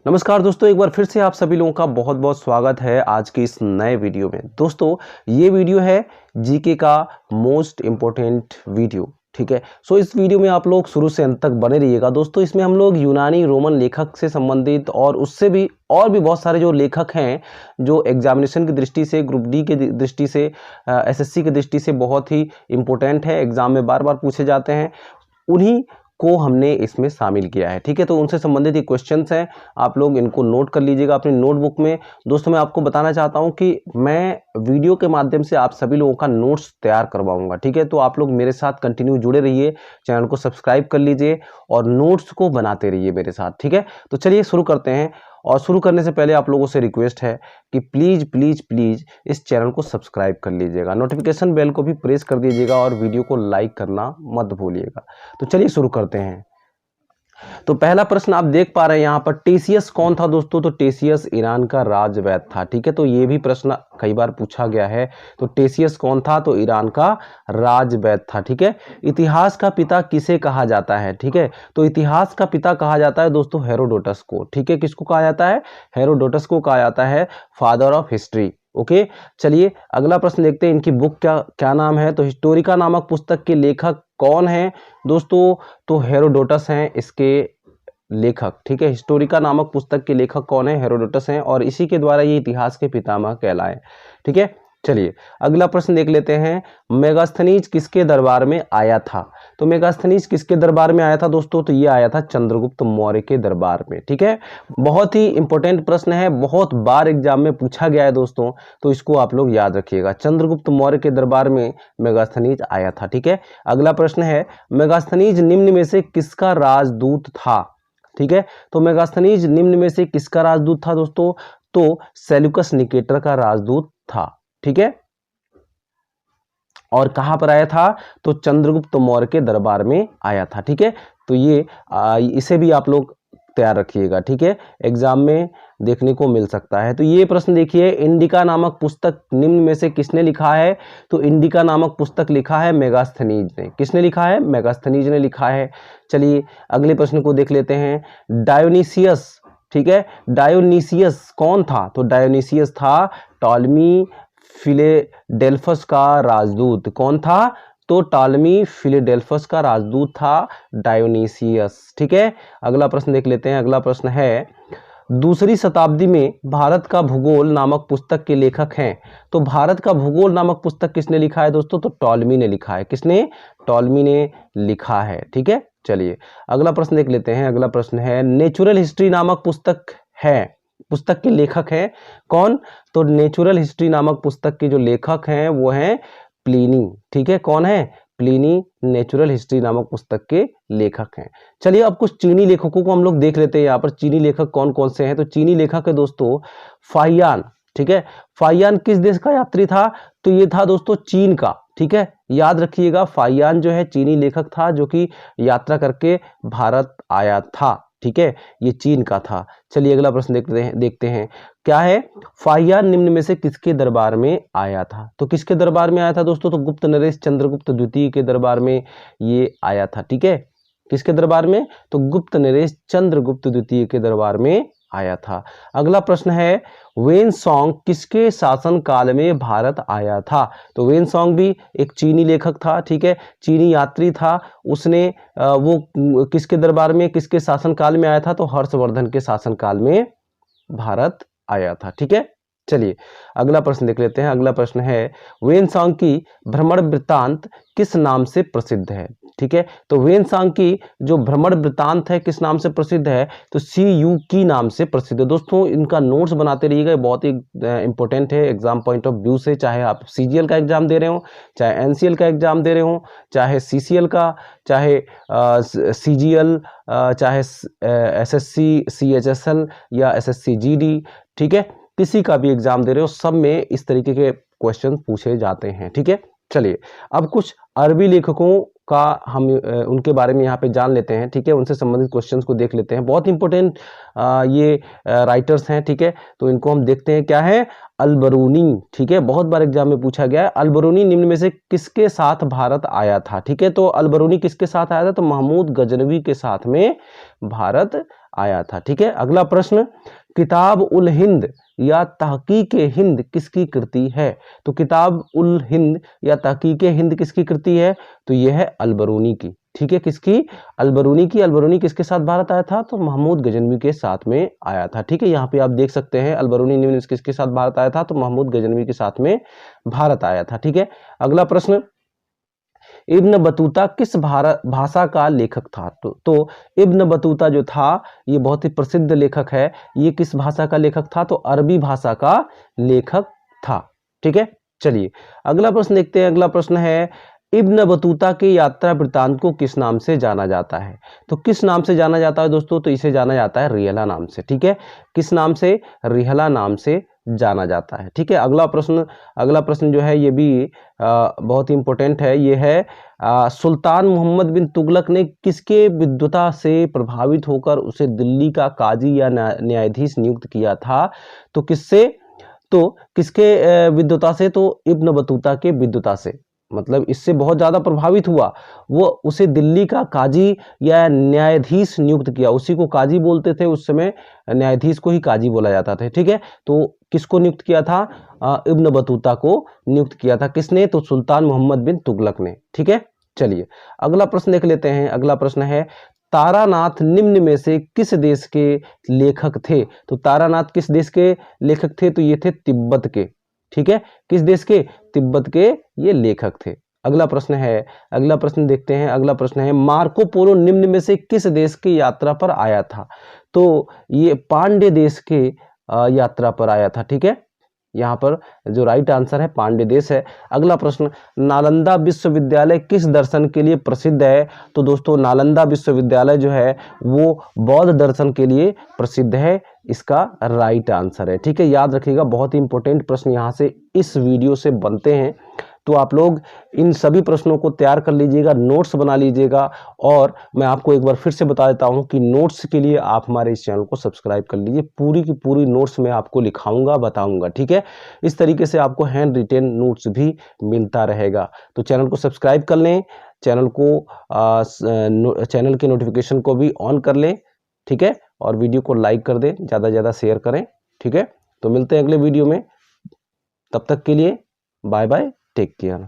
नमस्कार दोस्तों, एक बार फिर से आप सभी लोगों का बहुत बहुत स्वागत है आज के इस नए वीडियो में। दोस्तों ये वीडियो है जीके का मोस्ट इम्पोर्टेंट वीडियो, ठीक है। सो इस वीडियो में आप लोग शुरू से अंत तक बने रहिएगा। दोस्तों इसमें हम लोग यूनानी रोमन लेखक से संबंधित और उससे भी और भी बहुत सारे जो लेखक हैं जो एग्जामिनेशन की दृष्टि से, ग्रुप डी की दृष्टि से, एसएससी की दृष्टि से बहुत ही इम्पोर्टेंट है, एग्जाम में बार बार पूछे जाते हैं, उन्हीं को हमने इसमें शामिल किया है, ठीक है। तो उनसे संबंधित ये क्वेश्चंस हैं, आप लोग इनको नोट कर लीजिएगा अपनी नोटबुक में। दोस्तों मैं आपको बताना चाहता हूं कि मैं वीडियो के माध्यम से आप सभी लोगों का नोट्स तैयार करवाऊंगा, ठीक है। तो आप लोग मेरे साथ कंटिन्यू जुड़े रहिए, चैनल को सब्सक्राइब कर लीजिए और नोट्स को बनाते रहिए मेरे साथ, ठीक है। तो चलिए शुरू करते हैं। और शुरू करने से पहले आप लोगों से रिक्वेस्ट है कि प्लीज़ प्लीज़ प्लीज़ इस चैनल को सब्सक्राइब कर लीजिएगा, नोटिफिकेशन बेल को भी प्रेस कर दीजिएगा और वीडियो को लाइक करना मत भूलिएगा। तो चलिए शुरू करते हैं। तो पहला प्रश्न आप देख पा रहे हैं यहाँ पर, टेसियस कौन था दोस्तों? तो टेसियस ईरान का राजवैद्य था, ठीक है। तो ये भी प्रश्न कई बार पूछा गया है। तो टेसियस कौन था? तो ईरान का राजवैद्य था, ठीक है। इतिहास का पिता किसे कहा जाता है? ठीक है, तो इतिहास का पिता कहा जाता है दोस्तों हेरोडोटस को, ठीक है। किसको कहा जाता है? हेरोडोटस को कहा जाता है फादर ऑफ हिस्ट्री। ओके, चलिए अगला प्रश्न देखते हैं। इनकी बुक क्या नाम है? तो हिस्टोरिका नामक पुस्तक के लेखक कौन हैं दोस्तों? तो हेरोडोटस हैं इसके लेखक, ठीक है। हिस्टोरिका नामक पुस्तक के लेखक कौन है? हेरोडोटस हैं और इसी के द्वारा ये इतिहास के पितामह कहलाए, ठीक है। चलिए अगला प्रश्न देख लेते हैं। मेगास्थनीज किसके दरबार में आया था? तो मेगास्थनीज किसके दरबार में आया था दोस्तों? तो ये आया था चंद्रगुप्त मौर्य के दरबार में, ठीक है। बहुत ही इंपॉर्टेंट प्रश्न है, बहुत बार एग्जाम में पूछा गया है दोस्तों, तो इसको आप लोग याद रखिएगा। चंद्रगुप्त मौर्य के दरबार में मेगास्थनीज आया था, ठीक है। अगला प्रश्न है, मेगास्थनीज निम्न में से किसका राजदूत था? ठीक है, तो मेगास्थनीज निम्न में से किसका राजदूत था दोस्तों? तो सेल्यूकस निकेटर का राजदूत था, ठीक है। और कहां पर आया था? तो चंद्रगुप्त मौर्य के दरबार में आया था, ठीक है। तो ये इसे भी आप लोग तैयार रखिएगा, ठीक है, एग्जाम में देखने को मिल सकता है। तो ये प्रश्न देखिए, इंडिका नामक पुस्तक निम्न में से किसने लिखा है? तो इंडिका नामक पुस्तक लिखा है मेगास्थनीज ने। किसने लिखा है? मेगास्थनीज ने लिखा है। चलिए अगले प्रश्न को देख लेते हैं। डायोनीसियस, ठीक है, डायोनीसियस कौन था? तो डायोनीसियस था टॉलमी फिलेडेल्फस का राजदूत। कौन था? तो टॉलमी फिलेडेल्फस का राजदूत था डायोनीसियस, ठीक है। अगला प्रश्न देख लेते हैं। अगला प्रश्न है, दूसरी शताब्दी में भारत का भूगोल नामक पुस्तक के लेखक हैं। तो भारत का भूगोल नामक पुस्तक किसने लिखा है दोस्तों? तो टॉलमी ने लिखा है। किसने? टॉलमी ने लिखा है, ठीक है। चलिए अगला प्रश्न देख लेते हैं। अगला प्रश्न है, नेचुरल हिस्ट्री नामक पुस्तक के लेखक हैं कौन? तो नेचुरल हिस्ट्री नामक पुस्तक के जो लेखक हैं वो हैं प्लिनी, ठीक है। कौन है? प्लिनी नेचुरल हिस्ट्री नामक पुस्तक के लेखक हैं। चलिए अब कुछ चीनी लेखकों को हम लोग देख लेते हैं। यहाँ पर चीनी लेखक कौन कौन से हैं? तो चीनी लेखक है दोस्तों फाहियान, ठीक है। फाहियान किस देश का यात्री था? तो ये था दोस्तों चीन का, ठीक है। याद रखिएगा, फाहियान जो है चीनी लेखक था जो कि यात्रा करके भारत आया था, ठीक है। ये चीन का था। चलिए अगला प्रश्न देखते हैं क्या है? फाहियान निम्न में से किसके दरबार में आया था? तो किसके दरबार में आया था दोस्तों? तो गुप्त नरेश चंद्रगुप्त द्वितीय के दरबार में ये आया था, ठीक है। किसके दरबार में? तो गुप्त नरेश चंद्रगुप्त द्वितीय के दरबार में आया था। अगला प्रश्न है, वेनसोंग किसके शासन काल में भारत आया था? तो वेनसोंग भी एक चीनी लेखक था, ठीक है, चीनी यात्री था। उसने वो किसके दरबार में, किसके शासन काल में आया था? तो हर्षवर्धन के शासन काल में भारत आया था, ठीक है। चलिए अगला प्रश्न देख लेते हैं। अगला प्रश्न है, वेनसोंग की भ्रमण वृत्तांत किस नाम से प्रसिद्ध है? ठीक है, तो वेनसोंग की जो भ्रमण वृत्तांत है किस नाम से प्रसिद्ध है? तो CU की नाम से प्रसिद्ध है। दोस्तों इनका नोट्स बनाते रहिएगा, बहुत ही इंपॉर्टेंट है एग्जाम पॉइंट ऑफ व्यू से। चाहे आप CGL का एग्जाम दे रहे हो, चाहे NCL का एग्जाम दे रहे हो, चाहे CCL का, चाहे CGL, चाहे SSC CHSL या SSC GD, ठीक है, किसी का भी एग्जाम दे रहे हो, सब में इस तरीके के क्वेश्चन पूछे जाते हैं, ठीक है। चलिए अब कुछ अरबी लेखकों का हम उनके बारे में यहाँ पे जान लेते हैं, ठीक है, उनसे संबंधित क्वेश्चंस को देख लेते हैं। बहुत इंपॉर्टेंट ये राइटर्स हैं, ठीक है, तो इनको हम देखते हैं। क्या है? अलबरूनी, ठीक है, बहुत बार एग्जाम में पूछा गया है। अलबरूनी निम्न में से किसके साथ भारत आया था? ठीक है, तो अलबरूनी किसके साथ आया था? तो महमूद गजनवी के साथ में भारत आया था। ठीक है, अगला प्रश्न, किताब उल हिंद या तहकीक हिंद किसकी कृति है? तो किताब उल हिंद या तहकीक हिंद किसकी कृति है? तो यह है अलबरूनी की। ठीक है, किसकी? अलबरूनी की। अलबरूनी किसके साथ भारत आया था? तो महमूद गजनवी के साथ में आया था। ठीक है, यहाँ पे आप देख सकते हैं अलबरूनी मीन्स किसके साथ भारत आया था? तो महमूद गजनवी के साथ में भारत आया था। ठीक है, अगला प्रश्न, इब्न बतूता किस भाषा का लेखक था? तो इब्न बतूता जो था ये बहुत ही प्रसिद्ध लेखक है। ये किस भाषा का लेखक था? तो अरबी भाषा का लेखक था। ठीक है, चलिए अगला प्रश्न देखते हैं। अगला प्रश्न है, इब्न बतूता के यात्रा वृत्तांत को किस नाम से जाना जाता है? तो किस नाम से जाना जाता है दोस्तों? तो इसे जाना जाता है रिहला नाम से। ठीक है, किस नाम से? रिहला नाम से जाना जाता है। ठीक है, अगला प्रश्न जो है ये भी बहुत ही इंपॉर्टेंट है। ये है सुल्तान मोहम्मद बिन तुगलक ने किसके विद्वता से प्रभावित होकर उसे दिल्ली का काजी या न्यायाधीश नियुक्त किया था? तो किससे? तो किसके विद्वता से? तो इब्न बतूता के विद्वता से, मतलब इससे बहुत ज्यादा प्रभावित हुआ, वो उसे दिल्ली का काजी या न्यायाधीश नियुक्त किया। उसी को काजी बोलते थे उस समय, न्यायाधीश को ही काजी बोला जाता था। ठीक है, तो किसको नियुक्त किया था? इब्न बतूता को नियुक्त किया था। किसने? तो सुल्तान मोहम्मद बिन तुगलक ने। ठीक है, चलिए अगला प्रश्न देख लेते हैं। अगला प्रश्न है, तारानाथ निम्न में से किस देश के लेखक थे? तो तारानाथ किस देश के लेखक थे? तो ये थे तिब्बत के। ठीक है, किस देश के? तिब्बत के ये लेखक थे। अगला प्रश्न है, अगला प्रश्न देखते हैं। अगला प्रश्न है, मार्को पोलो निम्न में से किस देश की यात्रा पर आया था? तो ये पांड्य देश के यात्रा पर आया था। ठीक है, यहाँ पर जो राइट आंसर है पांड्य देश है। अगला प्रश्न, नालंदा विश्वविद्यालय किस दर्शन के लिए प्रसिद्ध है? तो दोस्तों नालंदा विश्वविद्यालय जो है वो बौद्ध दर्शन के लिए प्रसिद्ध है। इसका राइट आंसर है। ठीक है, याद रखिएगा, बहुत ही इंपॉर्टेंट प्रश्न यहाँ से इस वीडियो से बनते हैं। तो आप लोग इन सभी प्रश्नों को तैयार कर लीजिएगा, नोट्स बना लीजिएगा। और मैं आपको एक बार फिर से बता देता हूं कि नोट्स के लिए आप हमारे इस चैनल को सब्सक्राइब कर लीजिए। पूरी की पूरी नोट्स मैं आपको लिखाऊंगा, बताऊंगा। ठीक है, इस तरीके से आपको हैंड रिटेन नोट्स भी मिलता रहेगा। तो चैनल को सब्सक्राइब कर लें, चैनल के नोटिफिकेशन को भी ऑन कर लें। ठीक है, और वीडियो को लाइक कर दें, ज़्यादा से ज़्यादा शेयर करें। ठीक है, तो मिलते हैं अगले वीडियो में, तब तक के लिए बाय बाय, टेक केयर।